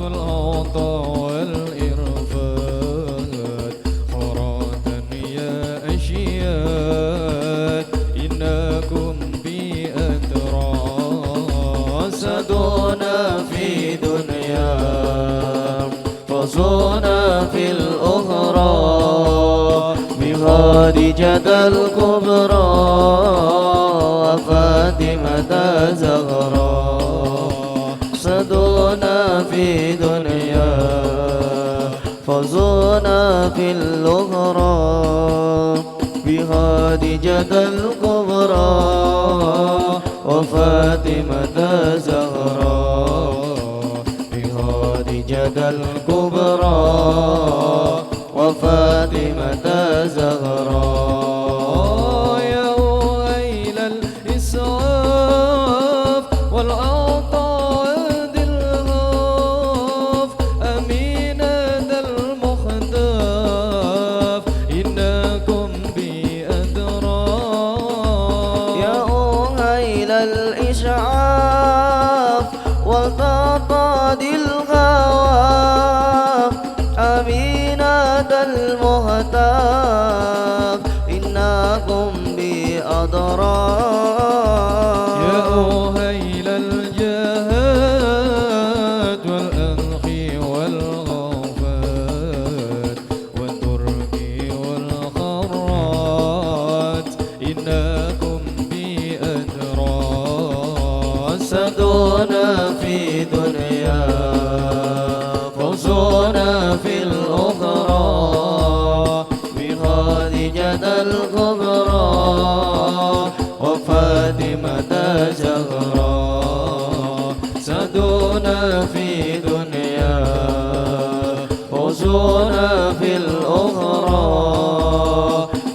والعطاء والإرفاد خراة يا أشياد إنكم بأترى سدونا في دنيا فصونا في الأخرى بخادجة الكبرى وفاطمة زهراء سدونا في دنيا فصونا في الأخرى بخادجة الكبرى وفاطمة زهراء بخادجة الكبرى وفاطمة زهراء يا ويل الإسراف والعطاء ذي الغاف أمينة المختاف إنكم بأدرى يا ويل الإشعاف والتعطى ذي الغواف أمينة المهتاف إنكم بأضرار يا أهيل الجهاد والأنخي والغافات والتركي والخرات إنكم بأدرى سدونا في دنيا فوزنا في الأخرى بخادجة الكبرى وفاطمة زهراء سدونا في دنيا فوزنا في الأخرى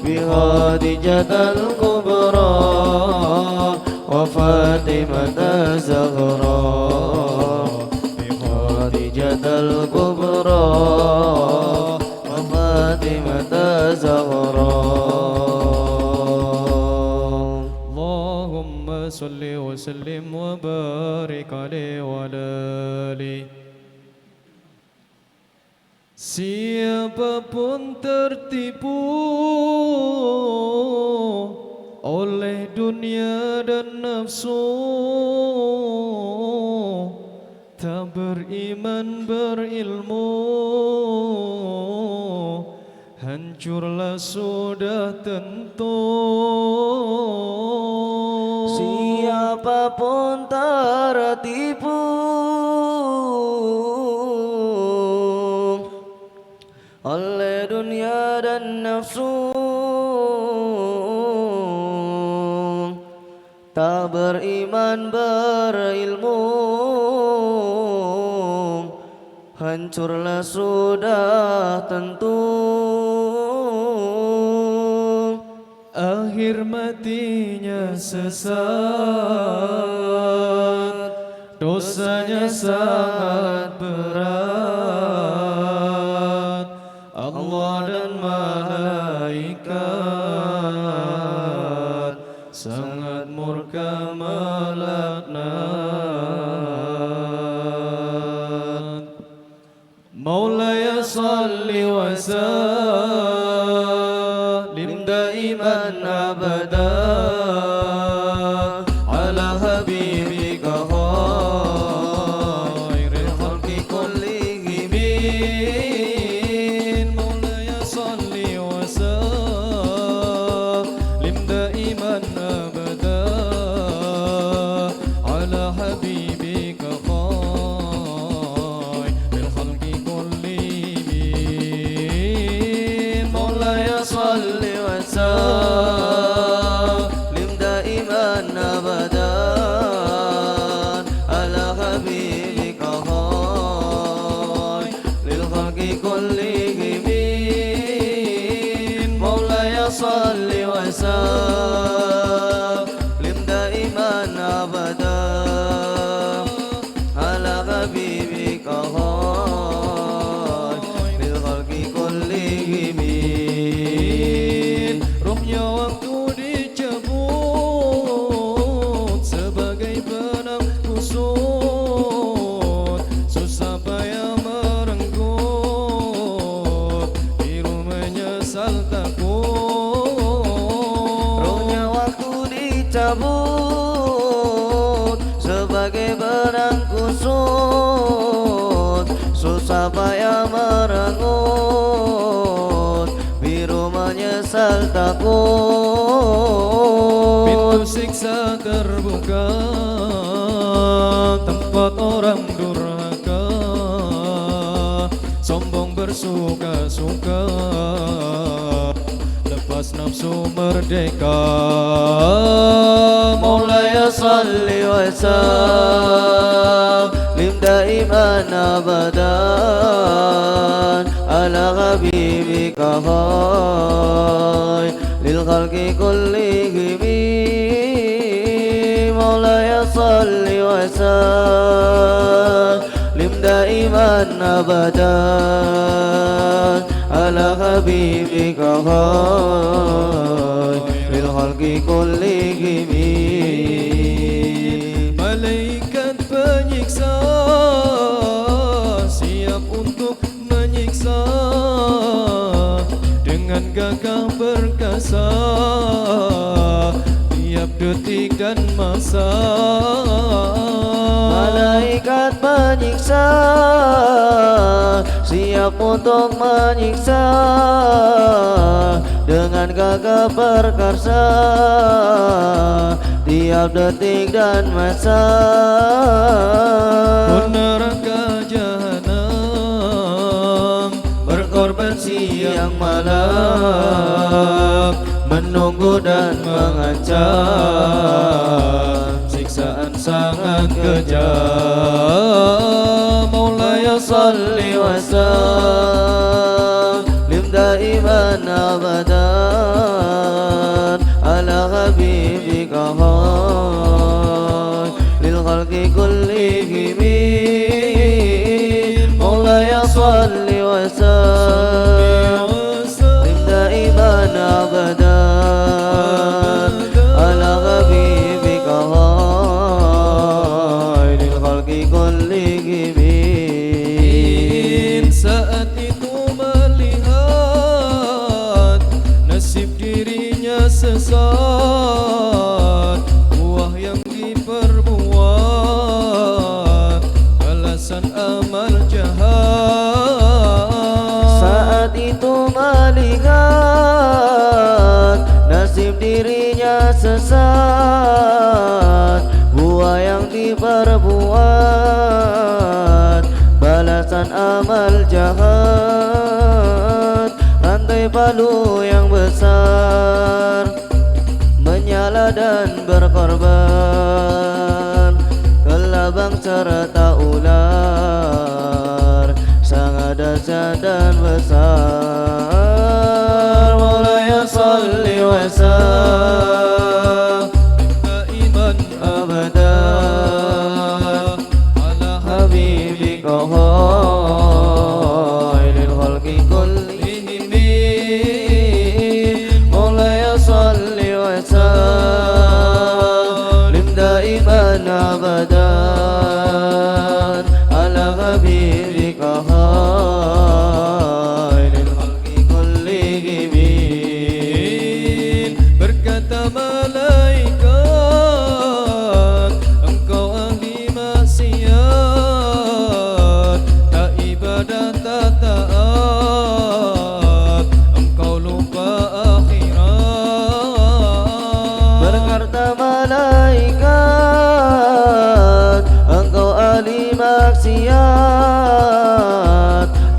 بخادجة الكبرى وفاطمة زهراء بخادجة الكبرى وفاطمة زهراء اللهم صل وسلم وبارك عليه وعلى آله. Siapapun tertipu oleh dunia dan nafsu, tak beriman berilmu, hancurlah sudah tentu. Siapapun tertipu oleh dunia dan nafsu, tak beriman berilmu, hancurlah sudah tentu. Akhir matinya sesat, dosanya sangat berat. Allah dan malaikat sangat murka melaknat. Maulaya salli wa sallim daiman abada ala habibika khairil khalqi kullihim. Maulaya salli wa sallim daiman abada ala habibika khairil khalqi kullihim. Maulaya salli wa sallim daiman abada ala habibika khairil khalqi kullihim. Maulaya salli wa sallim daiman abada ala habibika khairil khalqi kullihim. Rohnya waktu dicabut sebagai benang kusut, susah payah dicabut sebagai benang kusut, susah payah merenggut, biru menyesal takut. Pintu siksa terbuka, tempat orang durhaka, sombong bersuka-suka, lepas nafsu merdeka. Maulaya salli wa sallim daiman abadan ala habibika khairil khalqi kullihim. Maulaya salli wa sallim daiman abadan ala habibika khairil khalqi kullihim. Malaikat penyiksa siap untuk menyiksa dengan gagah perkasa, tiap detik dan masa. Malaikat penyiksa siap untuk menyiksa dengan gagah perkasa, tiap detik dan masa. Neraka jahanam Berkorban siang malam, menunggu dan mengancam, siksaan sangat kejam. Maulaya salli wa sallim daiman abadan ala habibika khairil khalqi kullihim. Maulaya salli wa sallim daiman abadan ala habibika khairil khalqi kullihim. Saat itu melihat nasib dirinya sesat, buah yang diperbuat balasan amal jahat. Saat itu melihat nasib dirinya sesat, buah yang diperbuat balasan amal jahat. Rantai palu yang besar menyala dan berkorban, kelabang serta ular sangat dahsyat dan besar. Maulaya salli wa sallim Iman abadan ala habibika khairil khalqi kullihim. Maulaya salli wa sallim daiman abadan ala habibika khairil khalqi kullihim. Berkata malaikat, engkau ahli maksiat, tak ibadah tak taat, engkau lupa akhirat. Berkata malaikat, engkau ahli maksiat,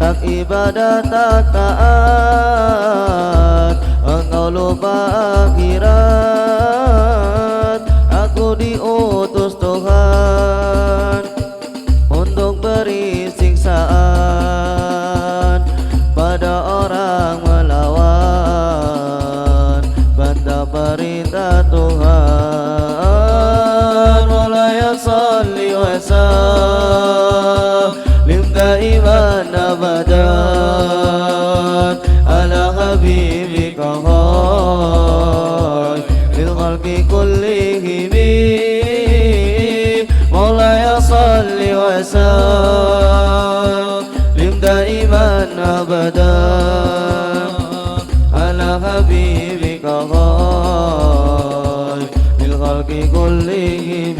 tak ibadah tak taat, engkau lupa akhirat. Aku diutus Tuhan untuk beri siksaan pada orang melawan bantah perintah Tuhan. Maulaya salli wa sallim daiman abadan ala habibika khairil khalqi kullihim. Maulaya salli wa sallim daiman abadan ala habibika khairil الخلق كلهم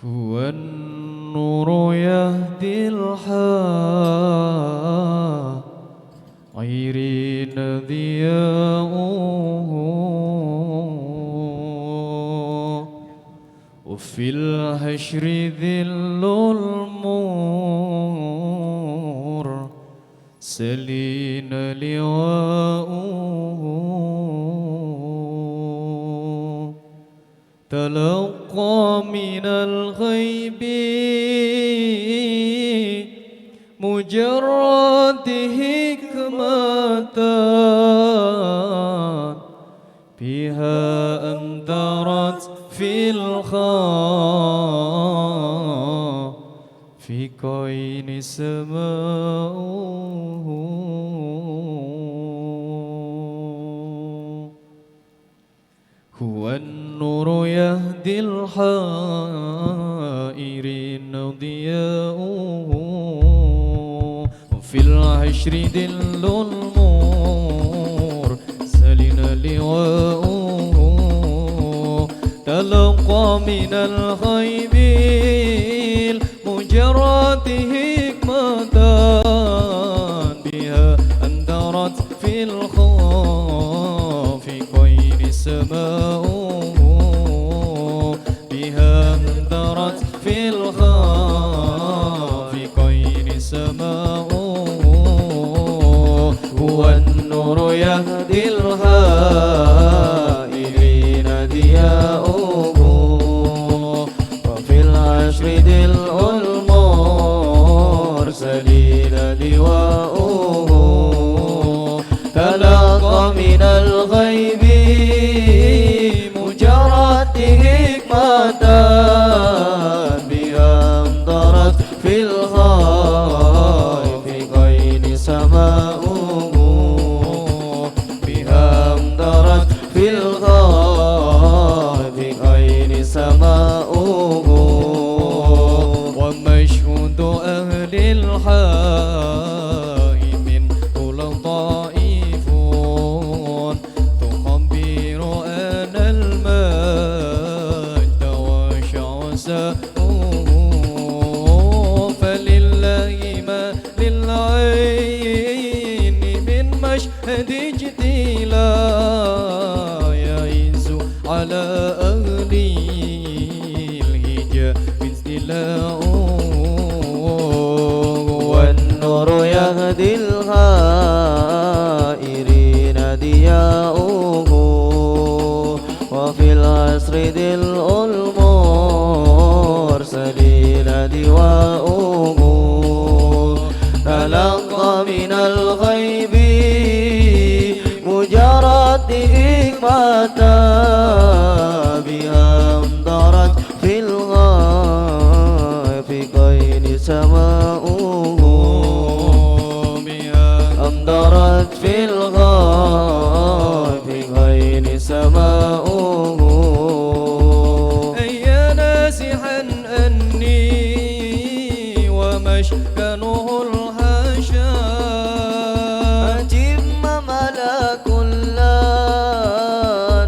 هو النور يهدي الحائرين ضياؤه وفي الحشر ذل المرسلين لواؤه تلقى من الغيب مجرد حكمة بها أنذرت في الخافقين سماؤه هو النور يهدي الحائرين ضياؤه وفي الحشر ذل المرسلين لواؤه تلقى من الغيب المجرد حكمة بها أنذرت في الخافقين سماؤه بها انذرت في الخافقين سماؤه هو النور يهدي الحائرين ضياؤه وفي الحشر ذل المرسلين لواؤه تلقى من الغيب مجرد حكمة بها انذرت في الخافقين سماؤه بها انذرت في الخافقين سماؤه ومشهود أهل الحي من طول طائف تخبر أن المجد وشعسه فلله ما للعين من مشهد اجتلا يعز على أهل الهجاء والنور يهدي الحائرين ضياؤه وفي العصر ذل المرسلين لواؤه تلقى من الغيب مجرد حكمة بها انذرت في الخافقين سماؤه انذرت في الخافقين سماؤه أي ناسحا أني ومشكنه الحشا أجب ملك لا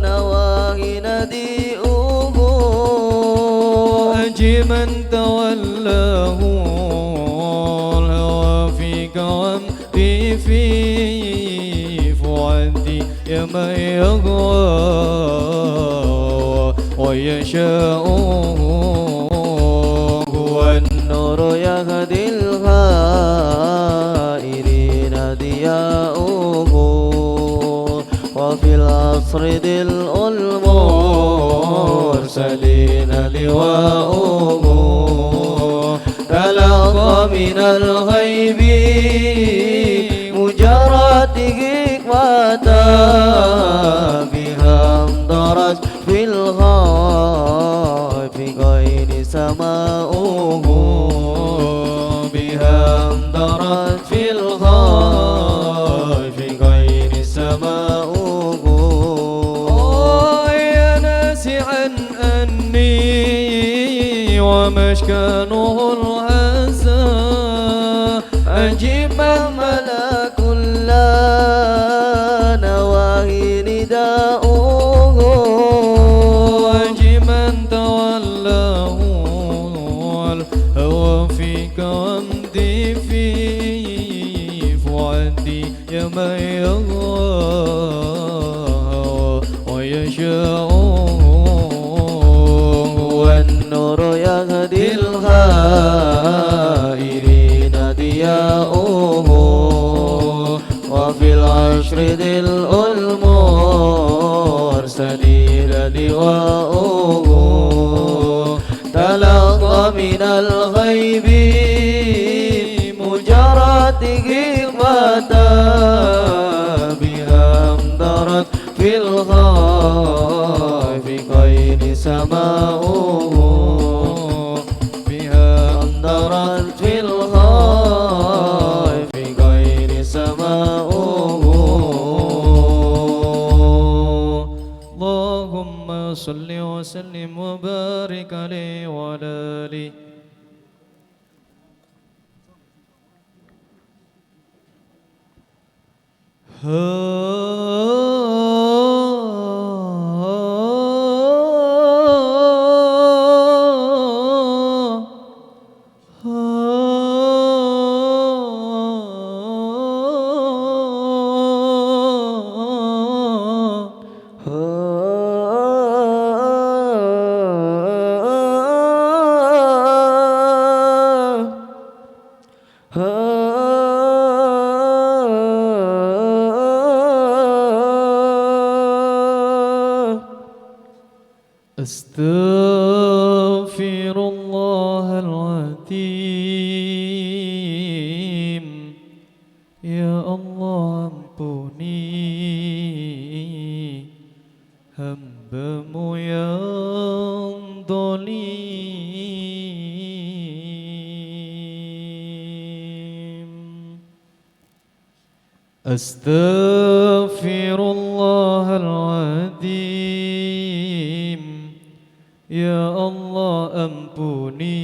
نواهي نديئه أجب من تولاه الهوى في قوامي في فؤادي يا من يغوى ويشاء هو النور يهدي الحائرين ضياؤه وفي العصر ذل المرسلين لواؤه تلقى من الغيب مجرد حكمة بها انذرت في الخافقين سماؤه بها انذرت في الخافقين لسانه الحسن أجب ملك لا نواهي نداؤه واجبا تولاه الهوى فيك وامضي في فؤادي يا من يغوى ويشاء والنور يهدي الغائرين ضياؤه وفي العشر ذي المرسلين لواؤه تلقى من الغيب مجرد حكمة بها امطرت في الغيب كين سماؤه بها امطرت في الغيب كين سماؤه اللهم صل وسلم وبارك عليه وعلى آله أستغفر الله العظيم يا الله ampuni hamba-Mu yang zalim. Astaghfirullahaladzim ya Allah ampuni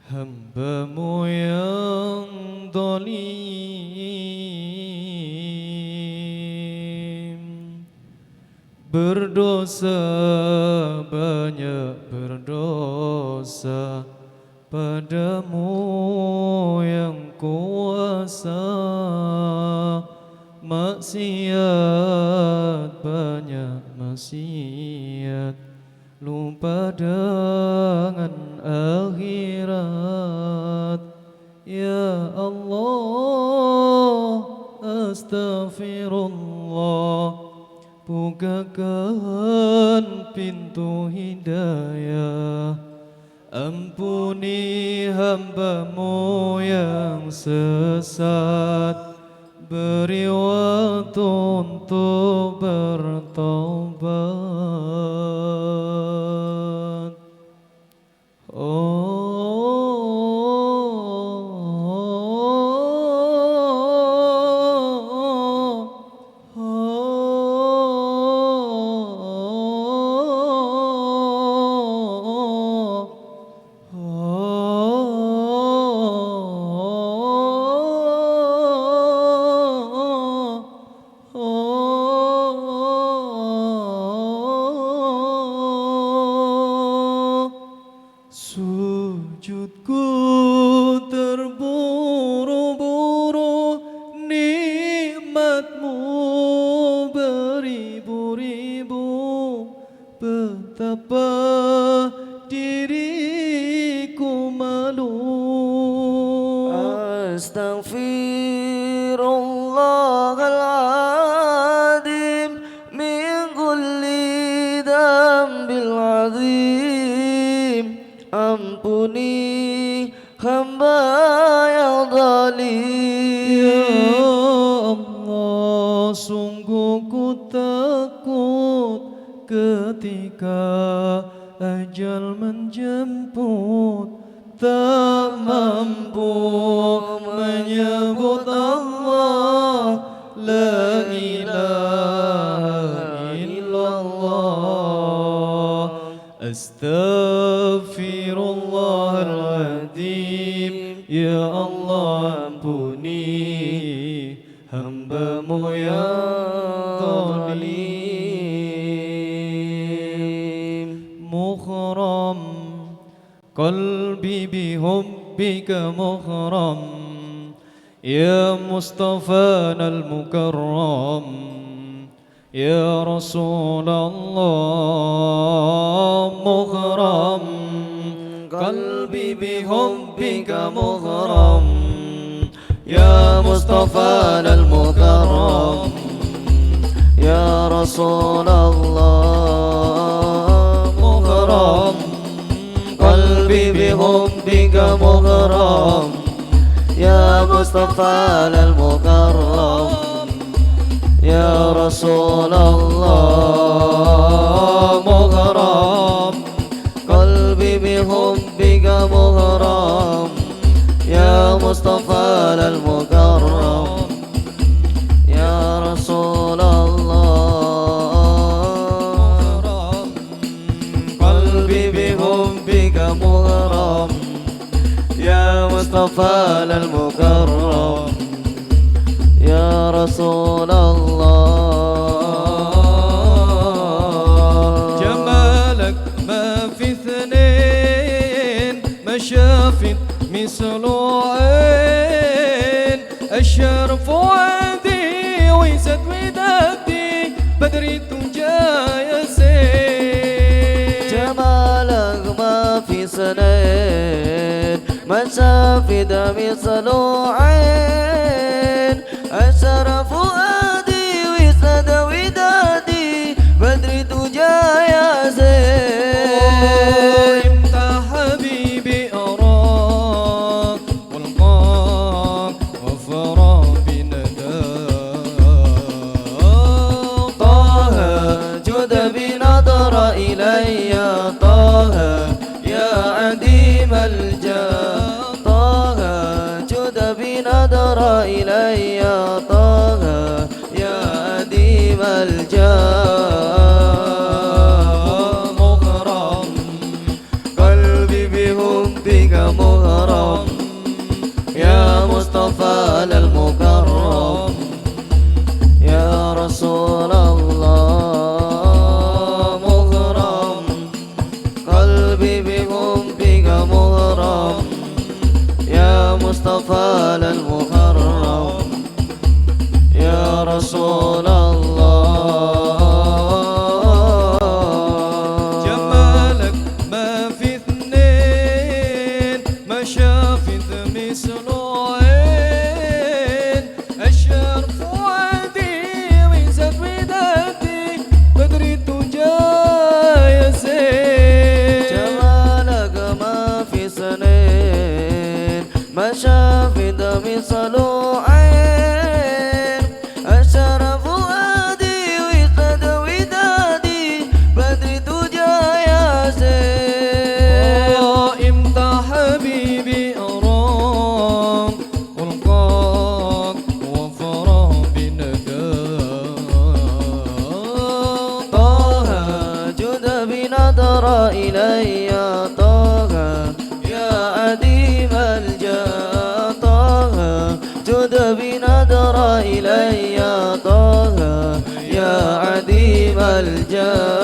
hamba-Mu yang zalim. Berdosa, banyak berdosa padamu yang kuasa, maksiat, banyak maksiat, lupa dengan akhirat. Ya Allah, astaghfirullah, bukakan pintu hidayah, ampuni hamba-Mu yang sesat, beri waktu untuk bertaubat. Sujudku terburu-buru, nikmat-Mu beribu-ribu, betapa diriku malu. Astaghfirullahaladzim min kulli dambil azim, ampuni hamba yang zalim. Ya Allah, sungguh ku takut ketika ajal menjemput, tak mampu menyebut Allah, la ilaha illallah. Astaghfirullah Ya Allah ampuni hamba-Mu yang zalim. Mughram qalbi bihubbika mughram ya Mustafana al-Mukarram ya Rasulullah. Mughram qalbi bihubbika mughram ya Mustafana al-Mukarram ya Rasulullah. Mughram qalbi bihubbika mughram ya Mustafana al-Mukarram ya Rasulullah. Mughram qalbi bihubbika mughram ya Mustafana al-Mukarram ya Rasulullah. Qalbi bihubbika mughram ya Mustafana al-Mukarram ya Rasulullah. Jamalak ma fi ithnain mashafit mislu ain ashar fuadi wisat widati badri tujaya zain. جمالك ما في سنين مسافد مثل عين أشرف فؤادي وسد ودادي بدر تجا يا زين. انت حبيبي اراك والقاك وفرا بنداك. طه جد بنظر إلي طه يا عديم الجاه. طه جد بنظر إلي طه يا عديم الجاه. مغرم قلبي بحبك مغرم يا مصطفى المكرم يا رسول الله. مغرم قلبي بحبك مغرم يا مصطفى المكرم يا رسول الله. جمالك ما في اثنين ما شافت مثل عين أشهر فؤادي وزاد ودادي بدر الدجى يا زين. جمالك ما في سنين ما شافت مثل عين أشرف فؤادي وزاد ودادي بدر الدجى يا زين. انت حبيبي اراك والقاك وفرا بنداك. طه جد بنظر إلي طه يا عديم الجاه. طه جد بنظر إلي طه يا عديم الجاه.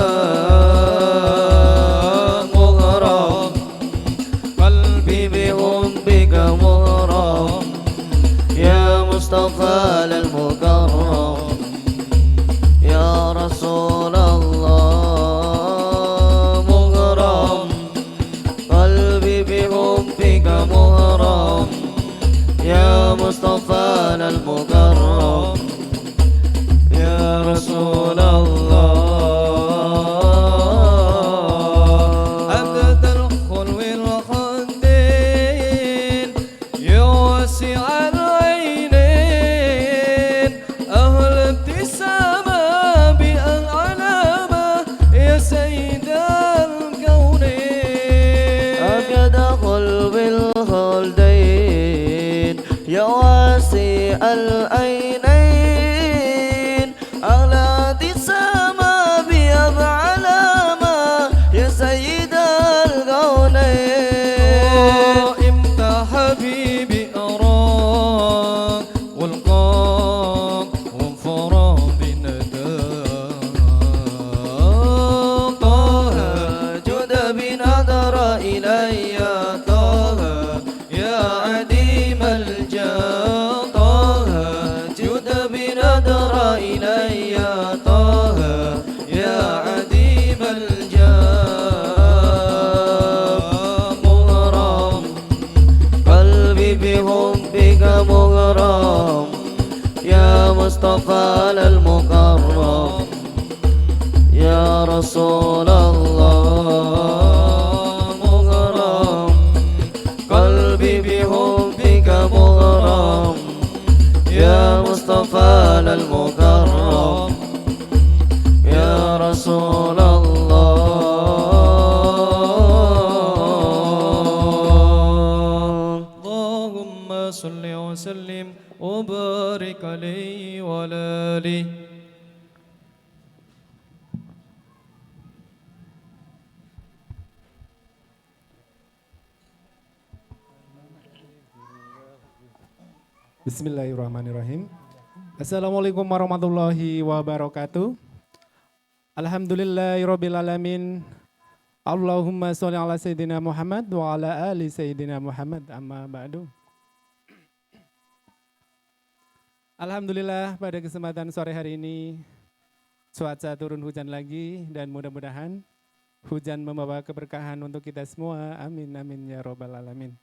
مغرم قلبي بحبك مغرم يا مصطفى المكرم يا رسول الله. مغرم قلبي بحبك مغرم يا مصطفى المكرم يا رسول الله. عبد الخلو الخدين يا واسع العينين أهل ابتسامة بالعلامة يا سيد الكونين. أبيض قلب الخلدين يا واسع العينين أغلى ابتسامة بأب علامة يا سيد الكونين. انت حبيبي اللهم صل وسلم وبارك عليه وعلى آله. Bismillahirrahmanirrahim. Assalamualaikum warahmatullahi wabarakatuh. Alhamdulillahirrabbilalamin. Allahumma sholli ala Sayyidina Muhammad wa ala ali Sayyidina Muhammad, amma ba'du. Alhamdulillah pada kesempatan sore hari ini cuaca turun hujan lagi dan mudah-mudahan hujan membawa keberkahan untuk kita semua. Amin amin ya robbal alamin.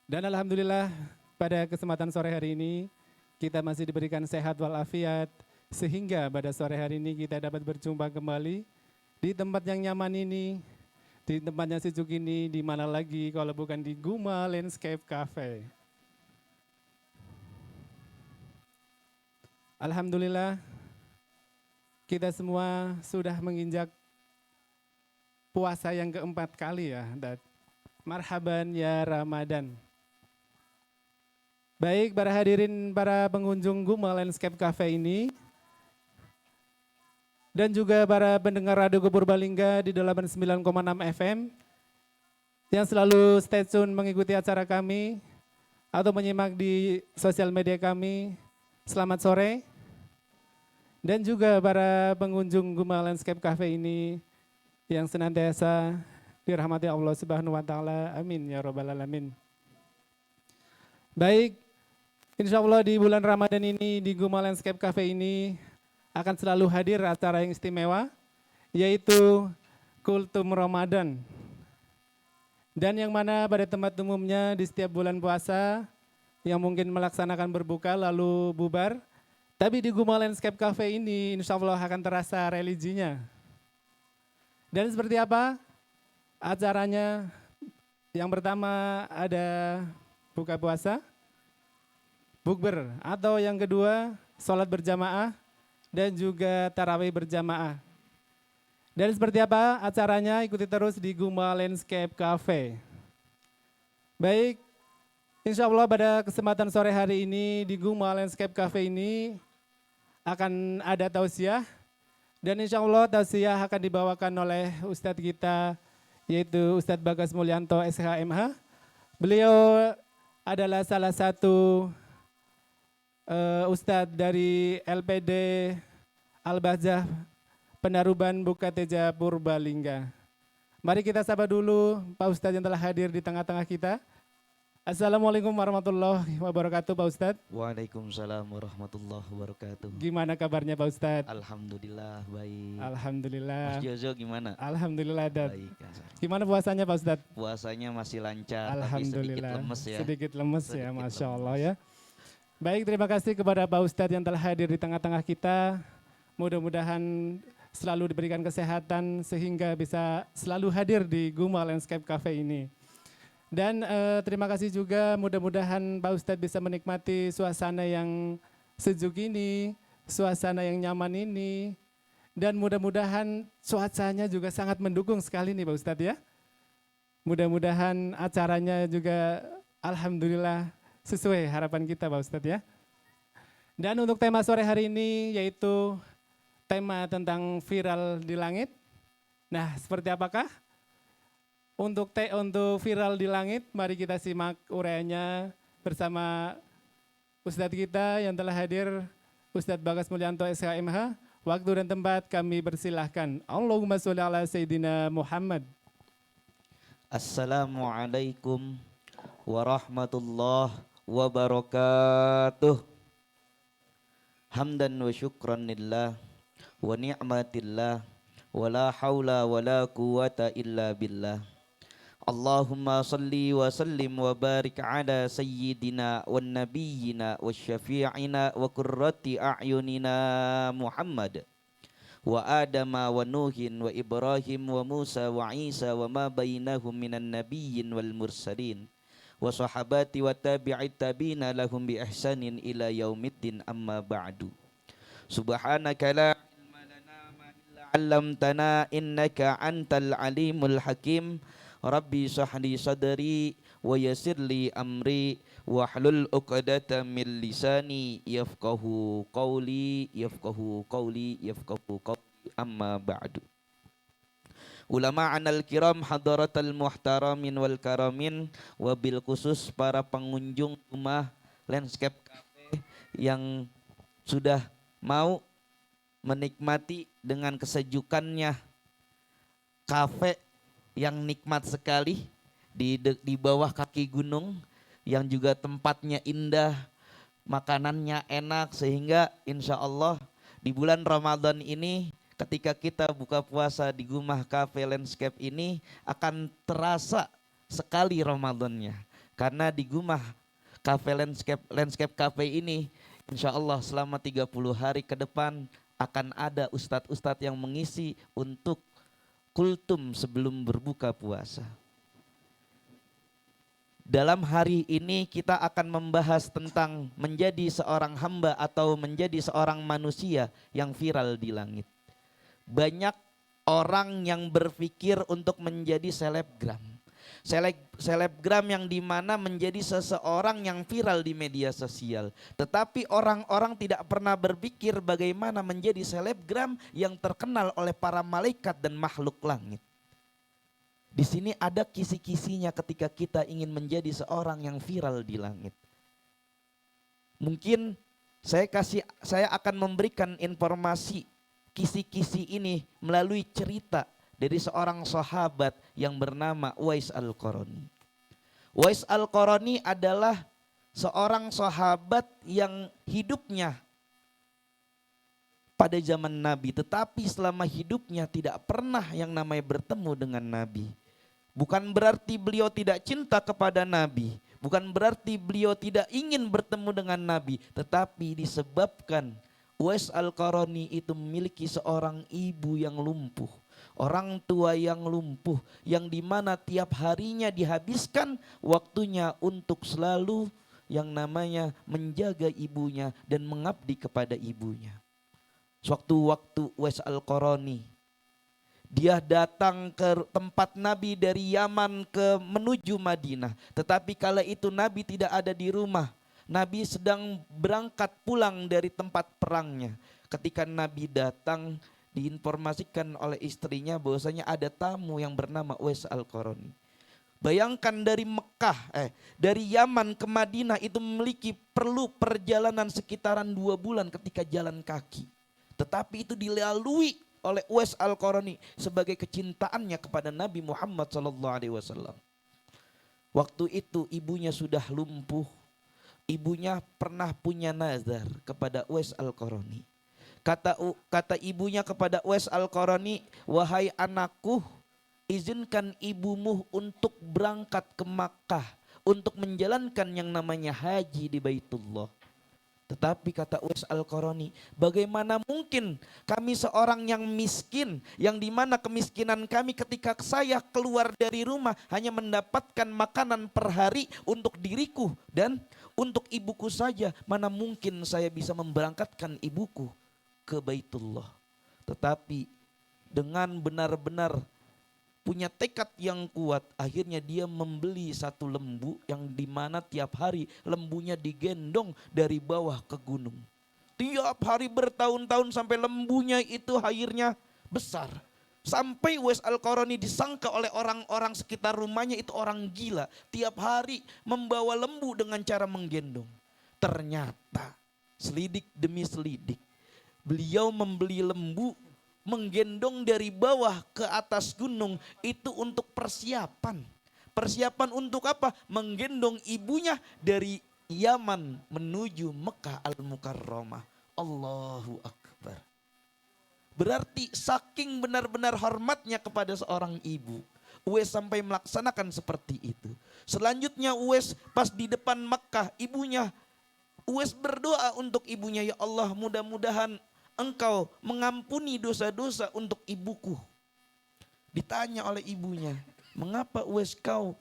Dan alhamdulillah pada kesempatan sore hari ini kita masih diberikan sehat walafiat sehingga pada sore hari ini kita dapat berjumpa kembali di tempat yang nyaman ini, di tempatnya sejuk ini, di mana lagi kalau bukan di Guma Landscape Cafe. Alhamdulillah kita semua sudah menginjak puasa yang keempat kali ya, dan marhaban ya Ramadan. Baik para hadirin, para pengunjung Guma Landscape Cafe ini, dan juga para pendengar Radio Purbalingga di 89,6 FM yang selalu stay tune mengikuti acara kami atau menyimak di sosial media kami. Selamat sore. Dan juga para pengunjung Guma Landscape Cafe ini yang senantiasa dirahmati Allah Subhanahu wa taala. Amin ya rabbal alamin. Baik, insya Allah di bulan Ramadan ini di Guma Landscape Cafe ini akan selalu hadir acara yang istimewa, yaitu Kultum Ramadan. Dan yang mana pada tempat umumnya di setiap bulan puasa, yang mungkin melaksanakan berbuka lalu bubar, tapi di Guma Landscape Cafe ini insya Allah akan terasa religinya. Dan seperti apa acaranya? Yang pertama ada buka puasa, bukber, atau yang kedua sholat berjamaah, dan juga tarawih berjamaah. Dan seperti apa acaranya, ikuti terus di Guma Landscape Cafe. Baik, insya Allah pada kesempatan sore hari ini di Guma Landscape Cafe ini akan ada tausiah. Dan insya Allah tausiah akan dibawakan oleh Ustadz kita, yaitu Ustadz Bagas Mulyanto SHMH. Beliau adalah salah satu Ustadz dari LPD Al-Bahjah Penaruban Bukateja Purbalingga. Mari kita sapa dulu Pak Ustadz yang telah hadir di tengah-tengah kita. Assalamualaikum warahmatullahi wabarakatuh Pak Ustadz. Waalaikumsalam warahmatullahi wabarakatuh. Gimana kabarnya Pak Ustadz? Alhamdulillah baik. Alhamdulillah. Mas Jojo gimana? Alhamdulillah Dad. Baik. Gimana puasanya Pak Ustadz? Puasanya masih lancar, Alhamdulillah. tapi sedikit lemes ya. Sedikit lemes ya, Sedikit Masya lemes. Allah ya. Baik, terima kasih kepada Pak Ustadz yang telah hadir di tengah-tengah kita. Mudah-mudahan selalu diberikan kesehatan sehingga bisa selalu hadir di Guma Landscape Cafe ini. Dan terima kasih juga, mudah-mudahan Pak Ustadz bisa menikmati suasana yang sejuk ini, suasana yang nyaman ini, dan mudah-mudahan cuacanya juga sangat mendukung sekali nih Pak Ustadz ya. Mudah-mudahan acaranya juga alhamdulillah sesuai harapan kita Pak Ustadz ya. Dan untuk tema sore hari ini yaitu tema tentang viral di langit. Nah, seperti apakah? Untuk viral di langit, mari kita simak uraiannya bersama Ustadz kita yang telah hadir, Ustadz Bagas Mulyanto SHMH. Waktu dan tempat kami persilahkan. Allahumma sholli ala Sayyidina Muhammad. Assalamualaikum warahmatullahi wabarakatuh. Hamdan wa syukran lillah wa ni'matillah wa la hawla wa la quwata illa billah. Allahumma salli wa sallim wa barik ala sayyidina wa nabiyyina wa syafi'ina wa qurrati a'yunina Muhammad wa Adama wa Nuhin wa Ibrahim wa Musa wa Isa wa ma bainahum minan nabiyyin wal mursalin wa sahabati wa tabi'it tabina lahum bi ihsanin ila yaumiddin, amma ba'du. Subhanaka la ilma lana ma illa 'allamtana innaka antal alimul hakim. Rabbi sahli sadri wa yassir li amri wahlul 'uqdatam min lisani yafqahu qawli amma ba'du. Ulama anal kiram hadaratal muhtaramin wal karamin, wabil khusus para pengunjung rumah Landscape Cafe yang sudah mau menikmati dengan kesejukannya kafe yang nikmat sekali di bawah kaki gunung, yang juga tempatnya indah, makanannya enak, sehingga insya Allah di bulan Ramadan ini ketika kita buka puasa di Rumah Cafe Landscape ini akan terasa sekali Ramadannya. Karena di Rumah Cafe Landscape Cafe ini insya Allah selama 30 hari ke depan akan ada ustadz-ustadz yang mengisi untuk kultum sebelum berbuka puasa. Dalam hari ini kita akan membahas tentang menjadi seorang hamba atau menjadi seorang manusia yang viral di langit. Banyak orang yang berpikir untuk menjadi selebgram. Selebgram yang dimana menjadi seseorang yang viral di media sosial. Tetapi orang-orang tidak pernah berpikir bagaimana menjadi selebgram yang terkenal oleh para malaikat dan makhluk langit. Di sini ada kisi-kisinya ketika kita ingin menjadi seorang yang viral di langit. Mungkin saya akan memberikan informasi kisi-kisi ini melalui cerita dari seorang sahabat yang bernama Uwais Al-Qarani. Uwais Al-Qarani adalah seorang sahabat yang hidupnya pada zaman Nabi, tetapi selama hidupnya tidak pernah yang namanya bertemu dengan Nabi. Bukan berarti beliau tidak cinta kepada Nabi, bukan berarti beliau tidak ingin bertemu dengan Nabi, tetapi disebabkan Uwais Al-Qarani itu memiliki seorang ibu yang lumpuh, orang tua yang lumpuh, yang dimana tiap harinya dihabiskan waktunya untuk selalu yang namanya menjaga ibunya dan mengabdi kepada ibunya. Sewaktu-waktu Uwais Al-Qarani dia datang ke tempat Nabi dari Yaman menuju Madinah, tetapi kala itu Nabi tidak ada di rumah. Nabi sedang berangkat pulang dari tempat perangnya. Ketika Nabi datang, diinformasikan oleh istrinya bahwasanya ada tamu yang bernama Uwais Al-Qarani. Bayangkan dari Yaman ke Madinah itu perlu perjalanan sekitaran 2 bulan ketika jalan kaki. Tetapi itu dilalui oleh Uwais Al-Qarani sebagai kecintaannya kepada Nabi Muhammad SAW. Waktu itu ibunya sudah lumpuh. Ibunya pernah punya nazar kepada Uwais Al-Qarani. Kata ibunya kepada Uwais Al-Qarani, wahai anakku, izinkan ibumu untuk berangkat ke Makkah untuk menjalankan yang namanya haji di Baitullah. Tetapi kata Uwais Al-Qarani, bagaimana mungkin kami seorang yang miskin, yang dimana kemiskinan kami ketika saya keluar dari rumah hanya mendapatkan makanan per hari untuk diriku dan untuk ibuku saja, mana mungkin saya bisa memberangkatkan ibuku ke Baitullah. Tetapi dengan benar-benar punya tekad yang kuat, akhirnya dia membeli satu lembu yang dimana tiap hari lembunya digendong dari bawah ke gunung. Tiap hari bertahun-tahun sampai lembunya itu akhirnya besar. Sampai Uwais Al-Qarani disangka oleh orang-orang sekitar rumahnya itu orang gila. Tiap hari membawa lembu dengan cara menggendong. Ternyata selidik demi selidik, beliau membeli lembu, menggendong dari bawah ke atas gunung itu untuk persiapan. Persiapan untuk apa? Menggendong ibunya dari Yaman menuju Mekah Al-Mukarramah. Allahu Akbar. Berarti saking benar-benar hormatnya kepada seorang ibu, Uwais sampai melaksanakan seperti itu. Selanjutnya Uwais pas di depan Mekah, Uwais berdoa untuk ibunya, ya Allah mudah-mudahan Engkau mengampuni dosa-dosa untuk ibuku. Ditanya oleh ibunya, mengapa Uwais kau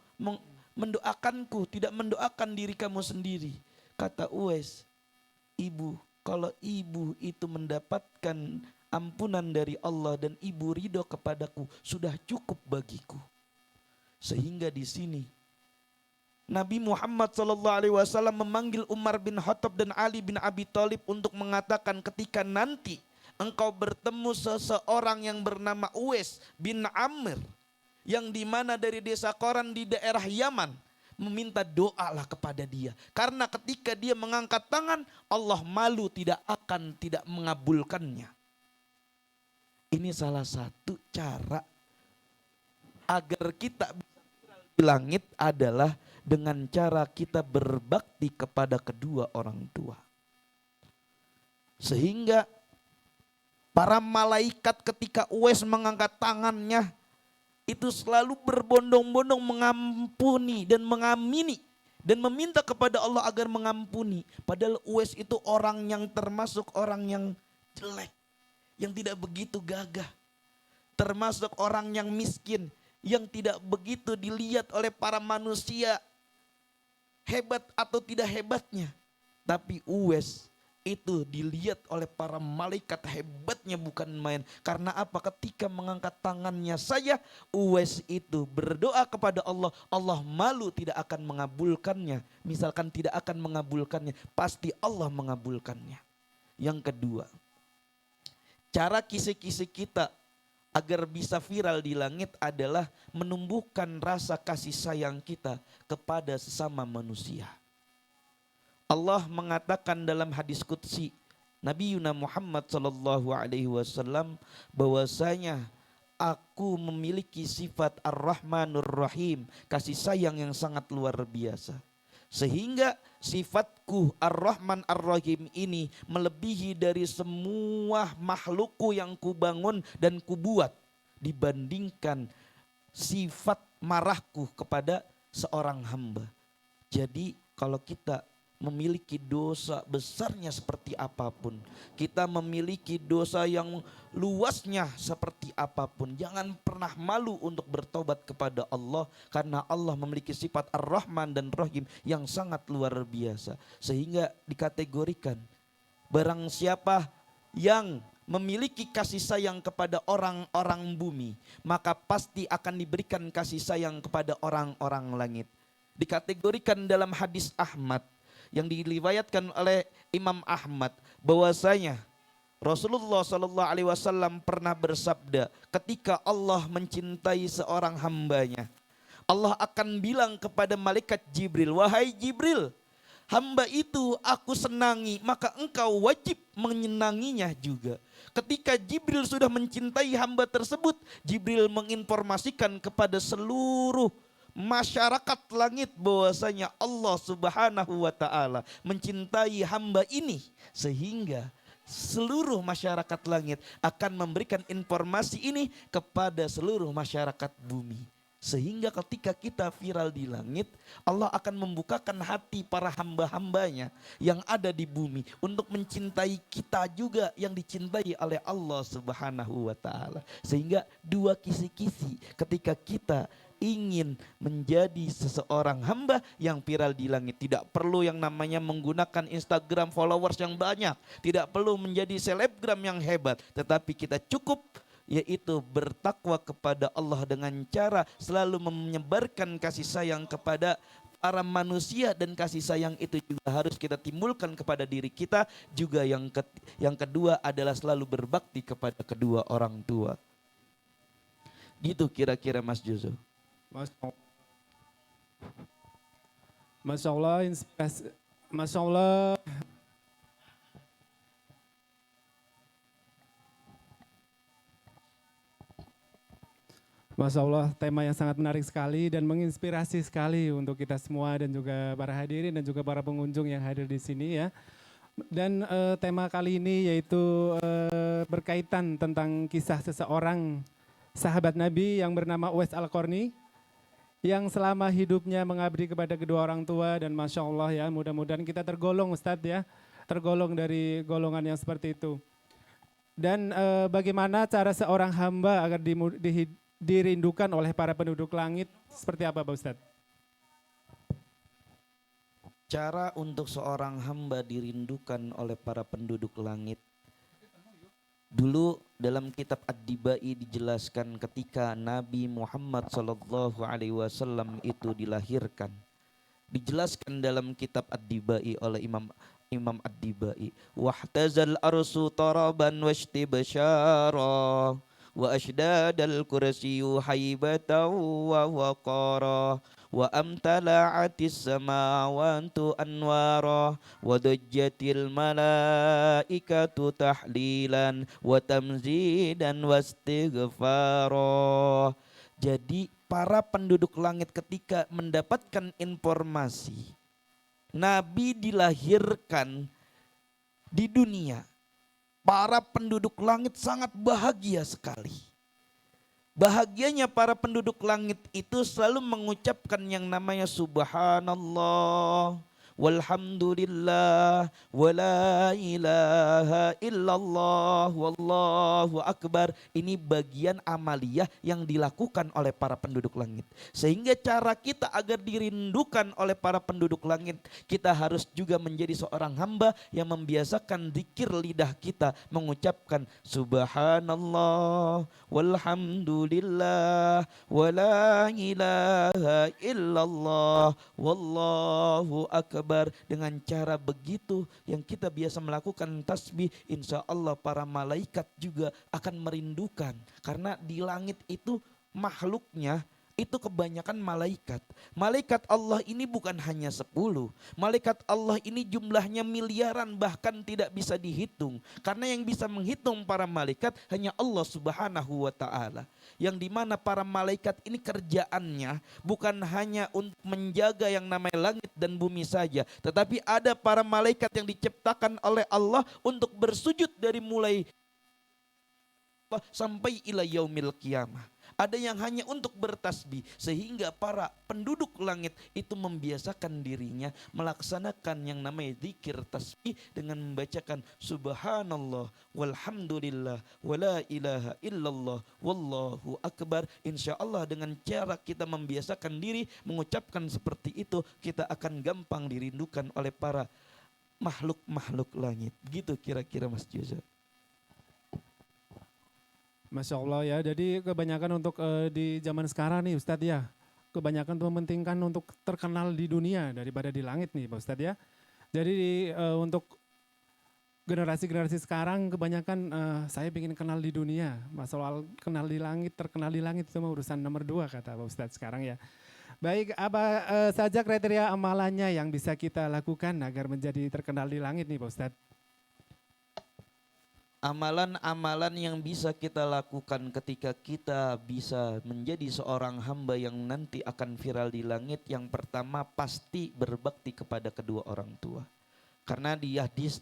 mendoakanku, tidak mendoakan diri kamu sendiri? Kata Uwais, ibu, kalau ibu itu mendapatkan ampunan dari Allah dan ibu ridho kepadaku, sudah cukup bagiku. Sehingga di sini Nabi Muhammad SAW memanggil Umar bin Khattab dan Ali bin Abi Thalib untuk mengatakan, ketika nanti engkau bertemu seseorang yang bernama Uwais bin Amr, yang dimana dari desa Qoran di daerah Yaman, meminta doalah kepada dia. Karena ketika dia mengangkat tangan, Allah malu tidak mengabulkannya. Ini salah satu cara agar kita bisa di langit adalah dengan cara kita berbakti kepada kedua orang tua. Sehingga para malaikat ketika Uwais mengangkat tangannya, itu selalu berbondong-bondong mengampuni dan mengamini dan meminta kepada Allah agar mengampuni. Padahal Uwais itu orang yang termasuk orang yang jelek, yang tidak begitu gagah, termasuk orang yang miskin, yang tidak begitu dilihat oleh para manusia hebat atau tidak hebatnya. Tapi Uwais itu dilihat oleh para malaikat hebatnya bukan main. Karena apa? Ketika mengangkat tangannya saja Uwais itu berdoa kepada Allah, Allah malu tidak akan mengabulkannya. Misalkan tidak akan mengabulkannya, pasti Allah mengabulkannya. Yang kedua, cara kisi-kisi kita agar bisa viral di langit adalah menumbuhkan rasa kasih sayang kita kepada sesama manusia. Allah mengatakan dalam hadis qudsi Nabi Muhammad SAW bahwasanya aku memiliki sifat Ar-Rahmanur Rahim, kasih sayang yang sangat luar biasa. Sehingga sifatku Ar-Rahman Ar-Rahim ini melebihi dari semua makhlukku yang kubangun dan kubuat, dibandingkan sifat marahku kepada seorang hamba. Jadi kalau kita memiliki dosa besarnya seperti apapun, kita memiliki dosa yang luasnya seperti apapun, jangan pernah malu untuk bertobat kepada Allah, karena Allah memiliki sifat Ar-Rahman dan Rahim yang sangat luar biasa. Sehingga dikategorikan barang siapa yang memiliki kasih sayang kepada orang-orang bumi, maka pasti akan diberikan kasih sayang kepada orang-orang langit. Dikategorikan dalam hadis Ahmad yang diriwayatkan oleh Imam Ahmad bahwasanya Rasulullah SAW pernah bersabda, ketika Allah mencintai seorang hambanya, Allah akan bilang kepada malaikat Jibril, wahai Jibril, hamba itu aku senangi, maka engkau wajib menyenanginya juga. Ketika Jibril sudah mencintai hamba tersebut, Jibril menginformasikan kepada seluruh masyarakat langit bahwasanya Allah Subhanahu wa taala mencintai hamba ini, sehingga seluruh masyarakat langit akan memberikan informasi ini kepada seluruh masyarakat bumi. Sehingga ketika kita viral di langit, Allah akan membukakan hati para hamba-hambanya yang ada di bumi untuk mencintai kita juga yang dicintai oleh Allah Subhanahu wa taala. Sehingga dua kisi-kisi ketika kita ingin menjadi seseorang hamba yang viral di langit. Tidak perlu yang namanya menggunakan Instagram followers yang banyak, tidak perlu menjadi selebgram yang hebat, tetapi kita cukup yaitu bertakwa kepada Allah dengan cara selalu menyebarkan kasih sayang kepada para manusia, dan kasih sayang itu juga harus kita timbulkan kepada diri kita juga. Yang kedua adalah selalu berbakti kepada kedua orang tua. Gitu kira-kira Mas Juzo. Masya Allah, inspirasi, Masya Allah. Masya Allah, tema yang sangat menarik sekali dan menginspirasi sekali untuk kita semua dan juga para hadirin dan juga para pengunjung yang hadir di sini ya. Dan tema kali ini yaitu berkaitan tentang kisah seseorang sahabat Nabi yang bernama Uwais Al-Qarni, yang selama hidupnya mengabdi kepada kedua orang tua. Dan Masya Allah ya, mudah-mudahan kita tergolong Ustadz ya, tergolong dari golongan yang seperti itu. Dan bagaimana cara seorang hamba agar dirindukan oleh para penduduk langit, seperti apa Pak Ustadz? Cara untuk seorang hamba dirindukan oleh para penduduk langit, Dulu dalam kitab Ad-Dibai dijelaskan ketika Nabi Muhammad SAW itu dilahirkan. Dijelaskan dalam kitab Ad-Dibai oleh Imam Ad-Dibai, wahtazal arsu taraban washtibsyara wa ashdadal kursiyyu haibatan wa waqara wa amtala'atis samawati anwara wa dajjatil malaikatu tahlilan wa tamzidan wastighfara. Jadi para penduduk langit ketika mendapatkan informasi Nabi dilahirkan di dunia, para penduduk langit sangat bahagia sekali. Bahagianya para penduduk langit itu selalu mengucapkan yang namanya subhanallah, walhamdulillah, wala ilaha illallah, wallahu akbar. Ini bagian amaliyah yang dilakukan oleh para penduduk langit. Sehingga cara kita agar dirindukan oleh para penduduk langit, kita harus juga menjadi seorang hamba yang membiasakan zikir lidah kita mengucapkan subhanallah, walhamdulillah, wala ilaha illallah, wallahu akbar. Dengan cara begitu yang kita biasa melakukan tasbih, insya Allah para malaikat juga akan merindukan. Karena di langit itu makhluknya itu kebanyakan malaikat. Malaikat Allah ini bukan hanya 10. Malaikat Allah ini jumlahnya miliaran, bahkan tidak bisa dihitung. Karena yang bisa menghitung para malaikat hanya Allah Subhanahu wa ta'ala. Yang dimana para malaikat ini kerjaannya bukan hanya untuk menjaga yang namanya langit dan bumi saja. Tetapi ada para malaikat yang diciptakan oleh Allah untuk bersujud dari mulai sampai ila yaumil qiyamah. Ada yang hanya untuk bertasbih, sehingga para penduduk langit itu membiasakan dirinya melaksanakan yang namanya zikir tasbih dengan membacakan subhanallah, walhamdulillah, wala ilaha illallah, wallahu akbar. Insya Allah dengan cara kita membiasakan diri mengucapkan seperti itu, kita akan gampang dirindukan oleh para makhluk-makhluk langit. Gitu kira-kira Mas Joza. Masya Allah ya, jadi kebanyakan untuk di zaman sekarang nih Ustadz ya, kebanyakan tuh mementingkan untuk terkenal di dunia daripada di langit nih Pak Ustadz ya. Jadi untuk generasi-generasi sekarang kebanyakan saya ingin kenal di dunia, soal kenal di langit, terkenal di langit itu mah urusan nomor 2 kata Pak Ustadz sekarang ya. Baik, apa saja kriteria amalannya yang bisa kita lakukan agar menjadi terkenal di langit nih Pak Ustadz? Amalan-amalan yang bisa kita lakukan ketika kita bisa menjadi seorang hamba yang nanti akan viral di langit, yang pertama pasti berbakti kepada kedua orang tua. Karena di hadis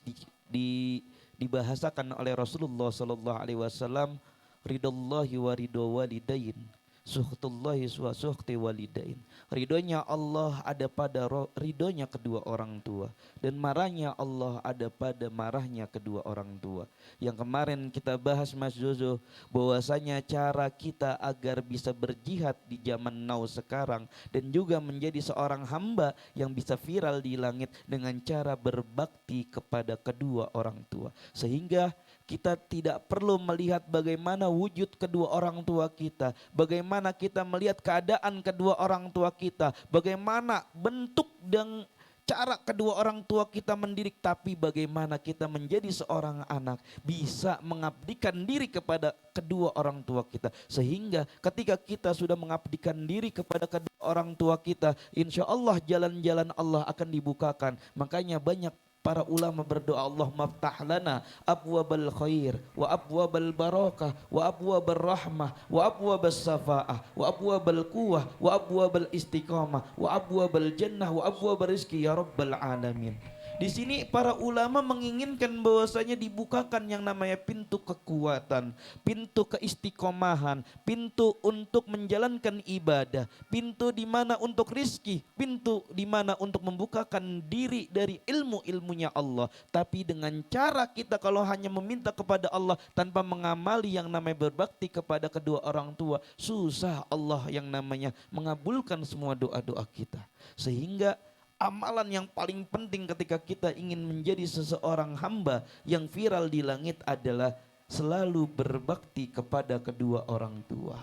dibahasakan oleh Rasulullah SAW, ridallahi wa ridho walidain, suhtullahi wa suhti walidain. Ridhonya Allah ada pada ridhonya kedua orang tua, dan marahnya Allah ada pada marahnya kedua orang tua. Yang kemarin kita bahas Mas Zozo, bahwasanya cara kita agar bisa berjihad di zaman now sekarang dan juga menjadi seorang hamba yang bisa viral di langit dengan cara berbakti kepada kedua orang tua. Sehingga kita tidak perlu melihat bagaimana wujud kedua orang tua kita, bagaimana kita melihat keadaan kedua orang tua kita, bagaimana bentuk dan cara kedua orang tua kita mendidik, tapi bagaimana kita menjadi seorang anak bisa mengabdikan diri kepada kedua orang tua kita. Sehingga ketika kita sudah mengabdikan diri kepada kedua orang tua kita, insya Allah jalan-jalan Allah akan dibukakan. Makanya banyak para ulama berdoa, Allahumma ftah lana abwabal khair wa abwabal barakah wa abwabal rahmah wa abwabal safa'ah wa abwabal quwwah wa abwabal istiqamah wa abwabal jannah wa abwabal rizki ya rabbal alamin. Di sini para ulama menginginkan bahwasanya dibukakan yang namanya pintu kekuatan, pintu keistiqomahan, pintu untuk menjalankan ibadah, pintu di mana untuk rizki, pintu di mana untuk membukakan diri dari ilmu-ilmunya Allah. Tapi dengan cara kita kalau hanya meminta kepada Allah tanpa mengamali yang namanya berbakti kepada kedua orang tua, susah Allah yang namanya mengabulkan semua doa-doa kita. Sehingga amalan yang paling penting ketika kita ingin menjadi seseorang hamba yang viral di langit adalah selalu berbakti kepada kedua orang tua.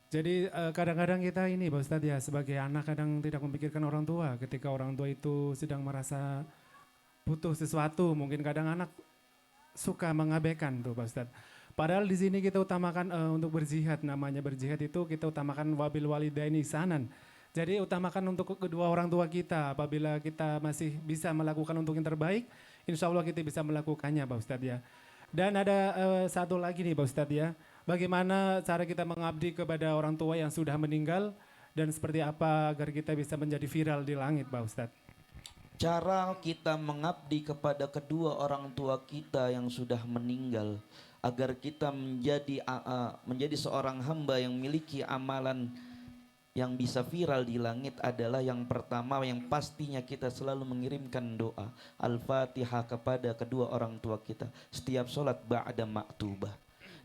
Jadi kadang-kadang kita ini Pak Ustadz ya sebagai anak kadang tidak memikirkan orang tua ketika orang tua itu sedang merasa butuh sesuatu, mungkin kadang anak suka mengabaikan tuh Pak Ustadz. Padahal di sini kita utamakan untuk berjihad, namanya berjihad itu kita utamakan wabil walidaini ihsanan. Jadi utamakan untuk kedua orang tua kita, apabila kita masih bisa melakukan untuk yang terbaik, insya Allah kita bisa melakukannya Pak Ustadz ya. Dan ada satu lagi nih Pak Ustadz ya, bagaimana cara kita mengabdi kepada orang tua yang sudah meninggal dan seperti apa agar kita bisa menjadi viral di langit Pak Ustadz. Cara kita mengabdi kepada kedua orang tua kita yang sudah meninggal agar kita menjadi seorang hamba yang memiliki amalan yang bisa viral di langit adalah yang pertama yang pastinya kita selalu mengirimkan doa Al-Fatihah kepada kedua orang tua kita setiap sholat ba'da maktubah,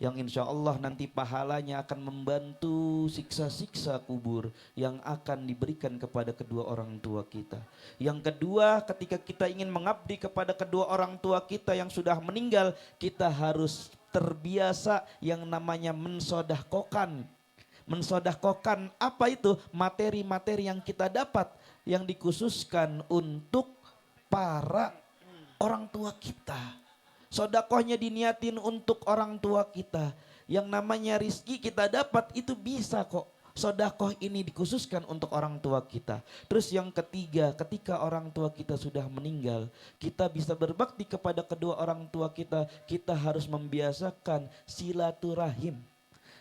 yang insya Allah nanti pahalanya akan membantu siksa-siksa kubur yang akan diberikan kepada kedua orang tua kita. Yang kedua, ketika kita ingin mengabdi kepada kedua orang tua kita yang sudah meninggal, kita harus terbiasa yang namanya mensodahkokan. Mensodahkokan apa itu? Materi-materi yang kita dapat yang dikhususkan untuk para orang tua kita. Sodakohnya diniatin untuk orang tua kita. Yang namanya rizki kita dapat itu bisa kok. Sodakoh ini dikhususkan untuk orang tua kita. Terus yang ketiga, ketika orang tua kita sudah meninggal, kita bisa berbakti kepada kedua orang tua kita. Kita harus membiasakan silaturahim.